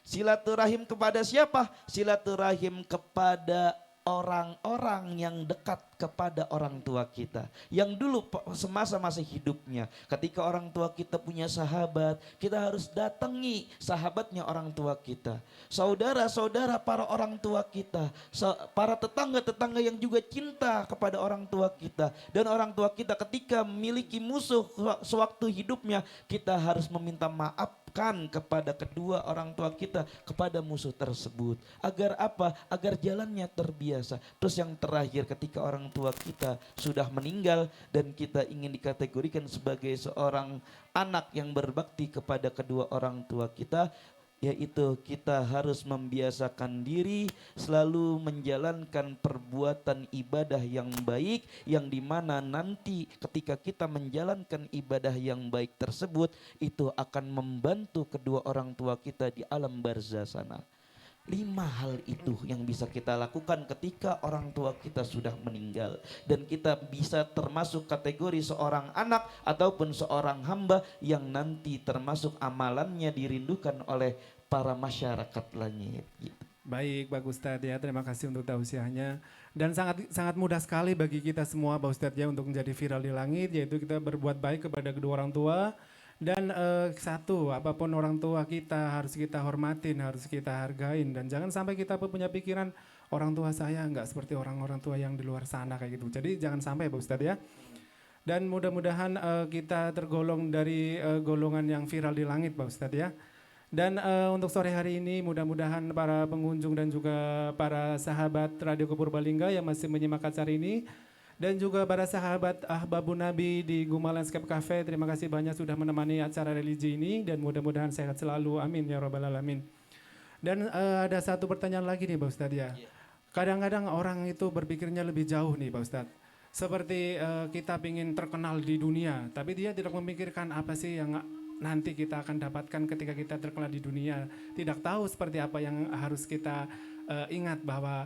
Silaturahim kepada siapa? Silaturahim kepada orang-orang yang dekat kepada orang tua kita. Yang dulu semasa masih hidupnya, ketika orang tua kita punya sahabat, kita harus datangi sahabatnya orang tua kita. Saudara-saudara para orang tua kita, para tetangga-tetangga yang juga cinta kepada orang tua kita. Dan orang tua kita ketika memiliki musuh sewaktu hidupnya, kita harus meminta maafkan kepada kedua orang tua kita, kepada musuh tersebut. Agar apa? Agar jalannya terbiasa. Terus yang terakhir, ketika orang tua kita sudah meninggal dan kita ingin dikategorikan sebagai seorang anak yang berbakti kepada kedua orang tua kita, yaitu kita harus membiasakan diri selalu menjalankan perbuatan ibadah yang baik, yang dimana nanti ketika kita menjalankan ibadah yang baik tersebut itu akan membantu kedua orang tua kita di alam barzah sana. 5 hal itu yang bisa kita lakukan ketika orang tua kita sudah meninggal. Dan kita bisa termasuk kategori seorang anak ataupun seorang hamba yang nanti termasuk amalannya dirindukan oleh para masyarakat langit. Gitu. Baik Pak Ustadz ya, terima kasih untuk tausiahnya. Dan sangat mudah sekali bagi kita semua Pak Ustadz ya untuk menjadi viral di langit, yaitu kita berbuat baik kepada kedua orang tua. Dan satu, apapun orang tua kita harus kita hormatin, harus kita hargain. Dan jangan sampai kita punya pikiran orang tua saya nggak seperti orang-orang tua yang di luar sana kayak gitu. Jadi jangan sampai Pak Ustadz ya. Dan mudah-mudahan kita tergolong dari golongan yang viral di langit Pak Ustadz ya. Dan untuk sore hari ini mudah-mudahan para pengunjung dan juga para sahabat Radio Purbalingga yang masih menyimak acara ini, dan juga para sahabat Ahbabun Nabi di Guma Landscape Cafe, terima kasih banyak sudah menemani acara religi ini dan mudah-mudahan sehat selalu, amin ya rabbal alamin. Dan ada satu pertanyaan lagi nih Pak Ustadz ya. Kadang-kadang orang itu berpikirnya lebih jauh nih Pak Ustadz. Seperti kita ingin terkenal di dunia, tapi dia tidak memikirkan apa sih yang nanti kita akan dapatkan ketika kita terkenal di dunia. Tidak tahu seperti apa yang harus kita ingat, bahwa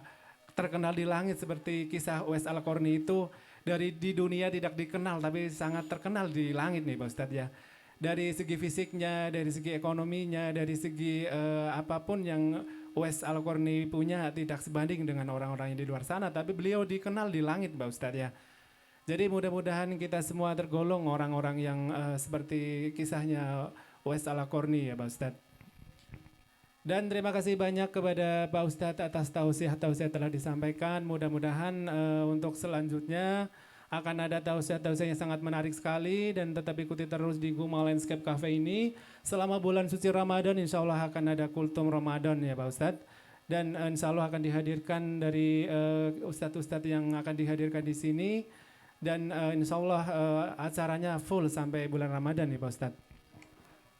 terkenal di langit seperti kisah Uwais Al-Qarni itu dari di dunia tidak dikenal tapi sangat terkenal di langit nih Pak Ustadz ya. Dari segi fisiknya, dari segi ekonominya, dari segi apapun yang Uwais Al-Qarni punya tidak sebanding dengan orang-orang yang di luar sana, tapi beliau dikenal di langit Pak Ustadz ya. Jadi mudah-mudahan kita semua tergolong orang-orang yang seperti kisahnya Uwais Al-Qarni ya Pak Ustadz. Dan terima kasih banyak kepada Pak Ustadz atas tausiah-tausiah telah disampaikan. Mudah-mudahan untuk selanjutnya akan ada tausiah-tausiah yang sangat menarik sekali, dan tetap ikuti terus di Guma Landscape Cafe ini. Selama bulan suci Ramadan insya Allah akan ada kultum Ramadan ya Pak Ustadz. Dan insya Allah akan dihadirkan dari ustadz-ustadz yang akan dihadirkan di sini. Dan insya Allah acaranya full sampai bulan Ramadan ya Pak Ustadz.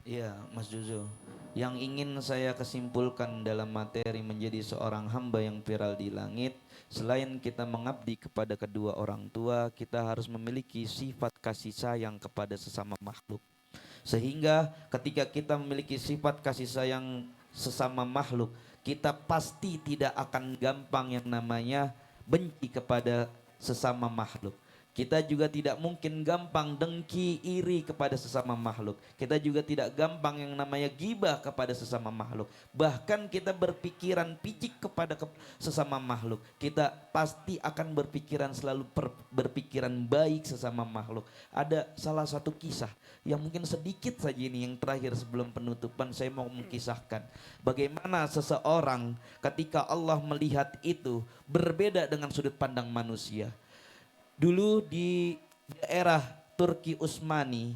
Iya, Mas Juzo. Yang ingin saya kesimpulkan dalam materi menjadi seorang hamba yang viral di langit, selain kita mengabdi kepada kedua orang tua, kita harus memiliki sifat kasih sayang kepada sesama makhluk. Sehingga ketika kita memiliki sifat kasih sayang sesama makhluk, kita pasti tidak akan gampang yang namanya benci kepada sesama makhluk. Kita juga tidak mungkin gampang dengki, iri kepada sesama makhluk. Kita juga tidak gampang yang namanya gibah kepada sesama makhluk. Bahkan kita berpikiran picik kepada sesama makhluk. Kita pasti akan berpikiran selalu berpikiran baik sesama makhluk. Ada salah satu kisah yang mungkin sedikit saja ini yang terakhir sebelum penutupan saya mau mengisahkan. Bagaimana seseorang ketika Allah melihat itu berbeda dengan sudut pandang manusia. Dulu di daerah Turki Utsmani,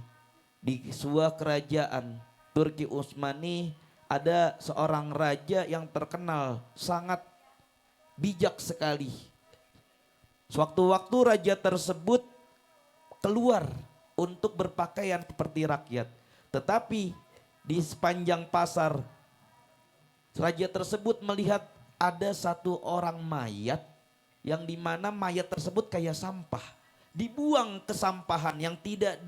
di sebuah kerajaan Turki Utsmani, ada seorang raja yang terkenal sangat bijak sekali. Sewaktu-waktu raja tersebut keluar untuk berpakaian seperti rakyat. Tetapi di sepanjang pasar, raja tersebut melihat ada satu orang mayat yang dimana mayat tersebut kayak sampah, dibuang ke sampahan yang tidak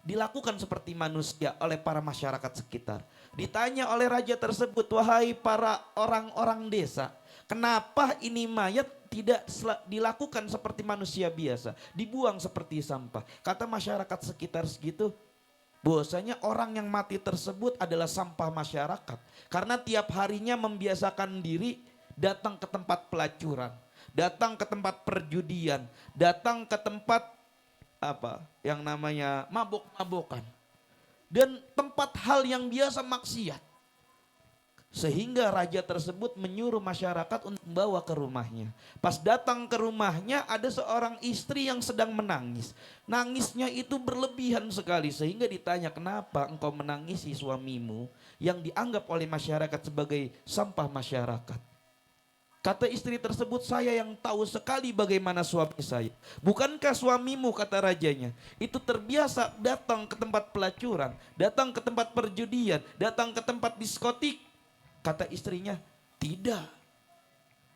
dilakukan seperti manusia oleh para masyarakat sekitar. Ditanya oleh raja tersebut, wahai para orang-orang desa, kenapa ini mayat tidak dilakukan seperti manusia biasa, dibuang seperti sampah? Kata masyarakat sekitar segitu, bahwasanya orang yang mati tersebut adalah sampah masyarakat, karena tiap harinya membiasakan diri datang ke tempat pelacuran, datang ke tempat perjudian, datang ke tempat apa yang namanya mabok-mabokan, dan tempat hal yang biasa maksiat. Sehingga raja tersebut menyuruh masyarakat untuk membawa ke rumahnya. Pas datang ke rumahnya ada seorang istri yang sedang menangis. Nangisnya itu berlebihan sekali sehingga ditanya, kenapa engkau menangisi suamimu yang dianggap oleh masyarakat sebagai sampah masyarakat? Kata istri tersebut, saya yang tahu sekali bagaimana suami saya. Bukankah suamimu, kata rajanya, itu terbiasa datang ke tempat pelacuran, datang ke tempat perjudian, datang ke tempat diskotik? Kata istrinya, tidak.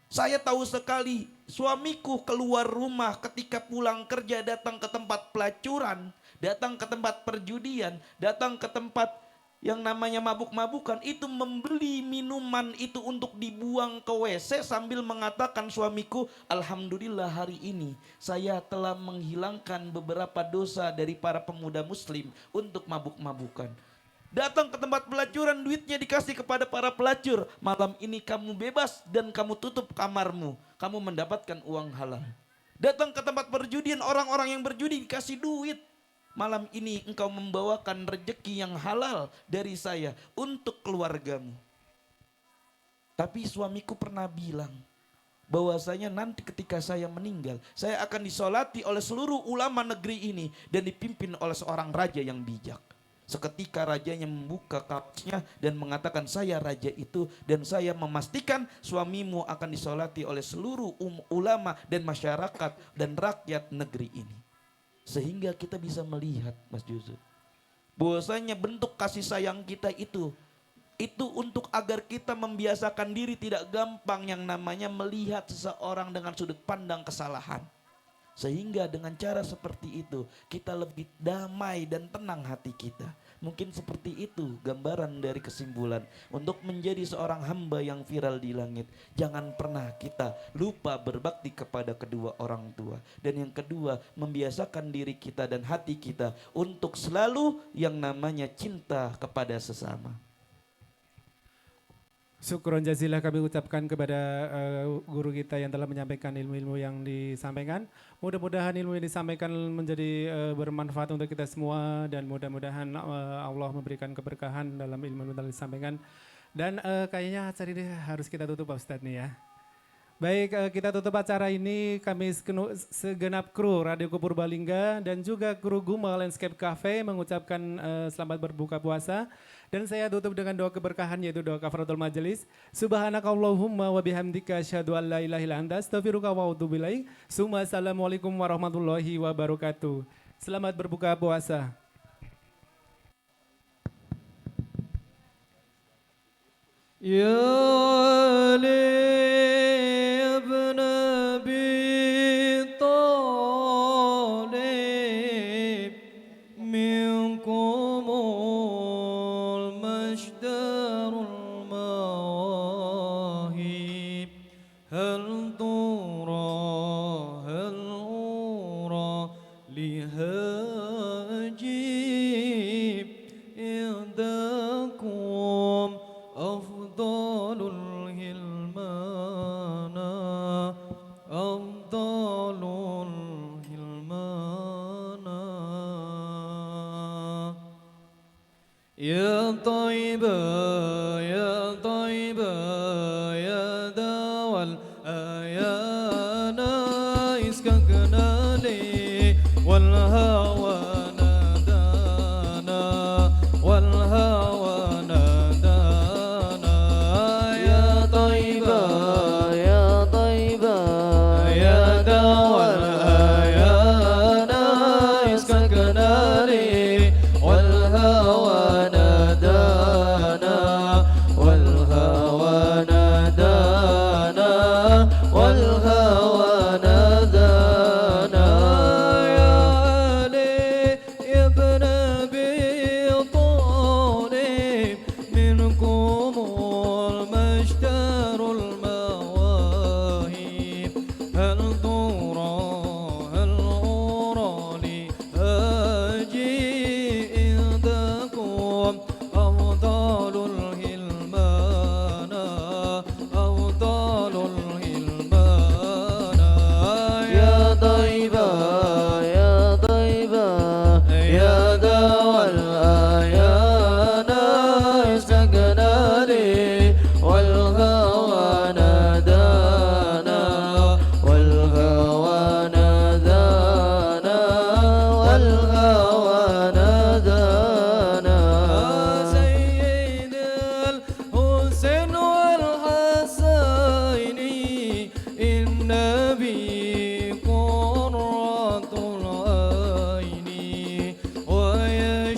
Saya tahu sekali suamiku keluar rumah ketika pulang kerja datang ke tempat pelacuran, datang ke tempat perjudian, datang ke tempat yang namanya mabuk-mabukan, itu membeli minuman itu untuk dibuang ke WC sambil mengatakan, suamiku, alhamdulillah hari ini saya telah menghilangkan beberapa dosa dari para pemuda muslim untuk mabuk-mabukan. Datang ke tempat pelacuran, duitnya dikasih kepada para pelacur. Malam ini kamu bebas dan kamu tutup kamarmu, kamu mendapatkan uang halal. Datang ke tempat perjudian, orang-orang yang berjudi dikasih duit. Malam ini engkau membawakan rejeki yang halal dari saya untuk keluargamu. Tapi suamiku pernah bilang bahwasanya nanti ketika saya meninggal, saya akan disolati oleh seluruh ulama negeri ini dan dipimpin oleh seorang raja yang bijak. Seketika rajanya membuka kaosnya dan mengatakan, saya raja itu dan saya memastikan suamimu akan disolati oleh seluruh ulama dan masyarakat dan rakyat negeri ini. Sehingga kita bisa melihat, Mas Juzo, bahwasanya bentuk kasih sayang kita itu untuk agar kita membiasakan diri tidak gampang yang namanya melihat seseorang dengan sudut pandang kesalahan. Sehingga dengan cara seperti itu kita lebih damai dan tenang hati kita. Mungkin seperti itu gambaran dari kesimpulan. Untuk menjadi seorang hamba yang viral di langit, jangan pernah kita lupa berbakti kepada kedua orang tua. Dan yang kedua, membiasakan diri kita dan hati kita untuk selalu yang namanya cinta kepada sesama. Syukron jazilah kami ucapkan kepada guru kita yang telah menyampaikan ilmu-ilmu yang disampaikan. Mudah-mudahan ilmu yang disampaikan menjadi bermanfaat untuk kita semua dan mudah-mudahan Allah memberikan keberkahan dalam ilmu yang telah disampaikan. Dan kayaknya acara ini harus kita tutup Pak Ustadz nih ya. Baik, kita tutup acara ini, kami segenap kru Radio Purbalingga dan juga kru Guma Landscape Cafe mengucapkan selamat berbuka puasa. Dan saya tutup dengan doa keberkahan yaitu doa kafaratul majelis. Subhanakallahumma wa bihamdika asyhadu an la ilaha illa anta astaghfiruka wa atubu ilaik. Assalamualaikum warahmatullahi wabarakatuh. Selamat berbuka puasa. يا علي بن أبي طالب منكم المشدار المواهب هل أرى لهاجب عندكم أفضل الهلمان أفضل الهلمان يا طيبة يا طيبة يا دوا الآيانا اسككنا لي والهوى نادانا والهوى نادانا يا طيبة يا طيبة يا دوا الآيانا اسككنا لي والهوى نادانا والهوى نادانا والهوى نادانا يا علي يا ابن أبي طالب منكم المشتر المواهب هل أرى لي أجي عندكم أفضل الهلمان أفضل الهلمان يا طيبة يا طيبة يا دوا الآيانا استقنا لي والهوى نادانا والهوى نادانا والهوى نادانا سيد الحسين والحسين النبي قرة العين ويا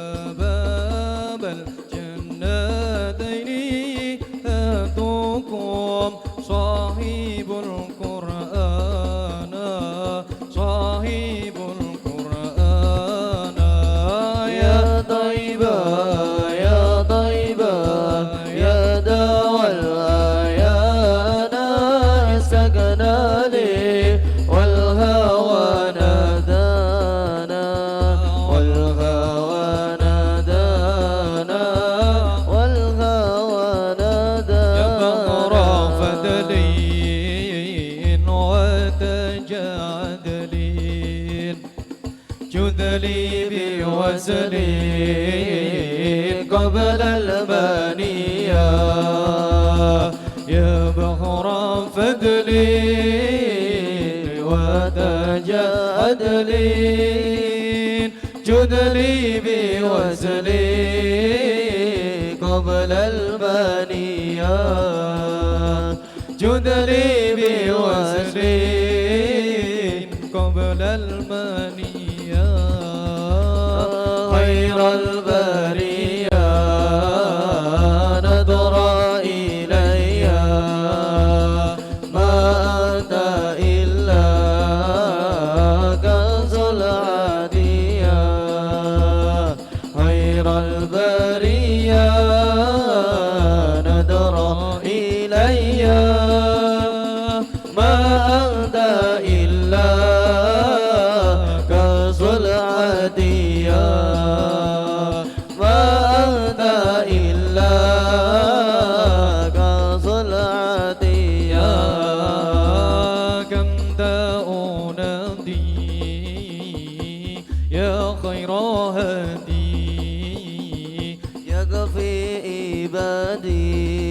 شباب الجنتين هاتوكم صاحب القرآن صاحب القرآن يا طيبة يا طيبة يا دوا الآيانا استقنا لي والهوى نادانا والهوى نادانا والهوى يا بقر نادانا فدلين وتجادلين جدلي بوزلين قبل المنية يا بحر فدلين وتجادلين جدلي بوزلين قبل المنية جدلي بوزلين قبل المنية خير البرية نظر إلي ما أنت إلا كنز العادية خير البرية نظر إلي ما أنت إلا كنز العادية ما أنت إلا كنز العادية كم تأنادي يا خير هدي يكفي عبادي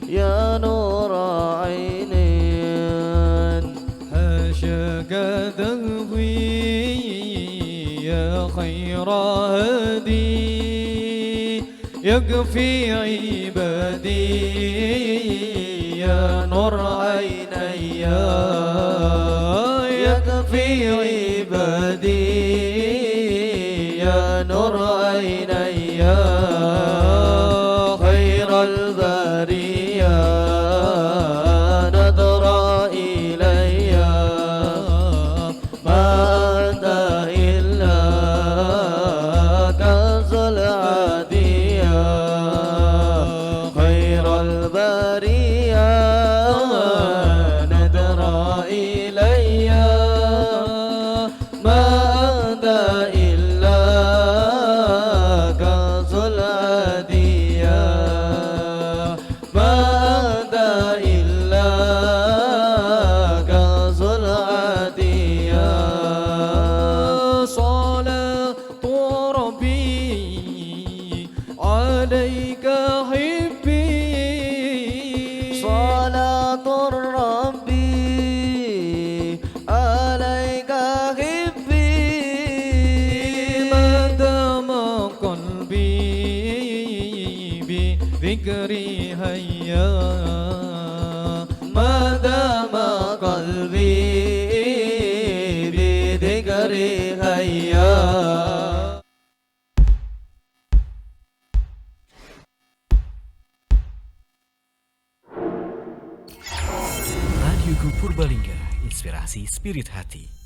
يا نور عينين حاشاك تهوي يا خير هدي يكفي عبادي يا نور عيني يكفي عبادي يا نور عيني خير hayya مدام قلبي بذكري هيا. Radio Purbalingga, inspirasi spirit hati.